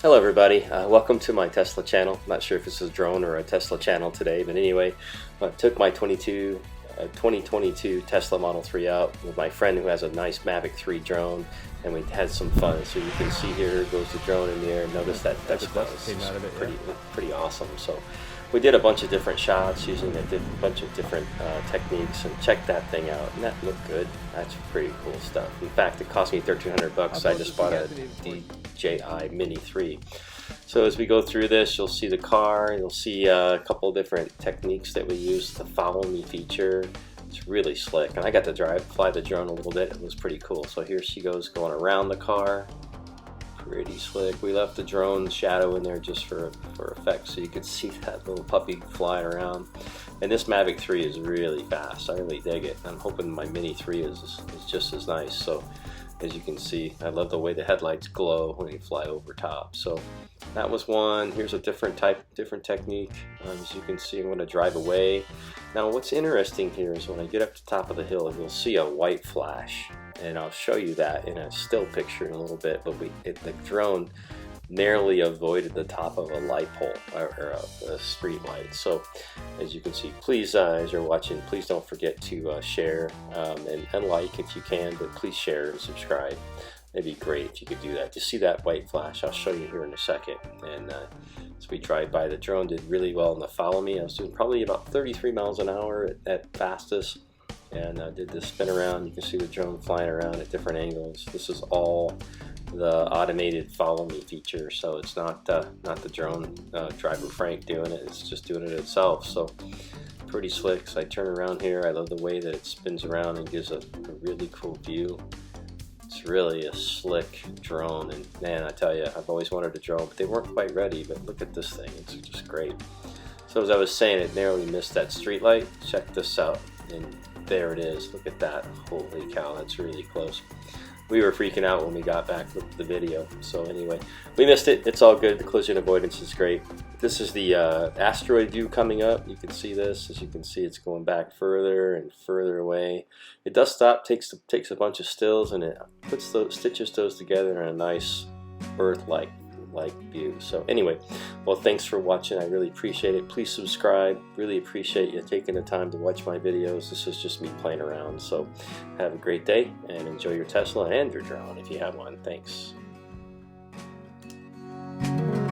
Hello everybody, welcome to my Tesla channel. Not sure if this is a drone or a Tesla channel today, but anyway, I took my 2022 Tesla Model 3 out with my friend who has a nice Mavic 3 drone, and we had some fun. So you can see here goes the drone in the air. Notice that Tesla is pretty awesome. So we did a bunch of different shots using a bunch of different techniques, and check that thing out, and that looked good. That's pretty cool stuff. In fact, it cost me $1,300. I just bought a DJI Mini 3. So as we go through this, you'll see the car, you'll see a couple different techniques that we use. The follow me feature, it's really slick, and I got to fly the drone a little bit. It was pretty cool. So here she goes going around the car, pretty slick. We left the drone shadow in there just for effect, so you could see that little puppy flying around. And this Mavic 3 is really fast. I really dig it. I'm hoping my Mini 3 is just as nice. So as you can see, I love the way the headlights glow when you fly over top. So that was one. Here's a different technique. As you can see, I'm going to drive away. Now what's interesting here is when I get up to the top of the hill, you'll see a white flash, and I'll show you that in a still picture in a little bit. But the drone narrowly avoided the top of a light pole or a street light. So as you can see, please, as you're watching, please don't forget to share and like if you can, but please share and subscribe. It'd be great if you could do that. You see that white flash? I'll show you here in a second. And as we drive by, the drone did really well in the follow me. I was doing probably about 33 miles an hour at fastest, and did this spin around. You can see the drone flying around at different angles. This is all the automated follow me feature, so it's not the drone driver Frank doing it, it's just doing it itself. So pretty slick. So I turn around here, I love the way that it spins around and gives a really cool view. It's really a slick drone, and man, I tell you, I've always wanted a drone, but they weren't quite ready. But look at this thing, it's just great. So as I was saying, it narrowly missed that street light. Check this out, and there it is. Look at that. Holy cow, that's really close. We were freaking out when we got back with the video. So anyway, we missed it. It's all good. The collision avoidance is great. This is the asteroid view coming up. You can see this. As you can see, it's going back further and further away. It does stop, takes a bunch of stills, and it stitches those together in a nice Earth-like view. So anyway, well, thanks for watching. I really appreciate it. Please subscribe. Really appreciate you taking the time to watch my videos. This is just me playing around. So have a great day and enjoy your Tesla and your drone if you have one. Thanks.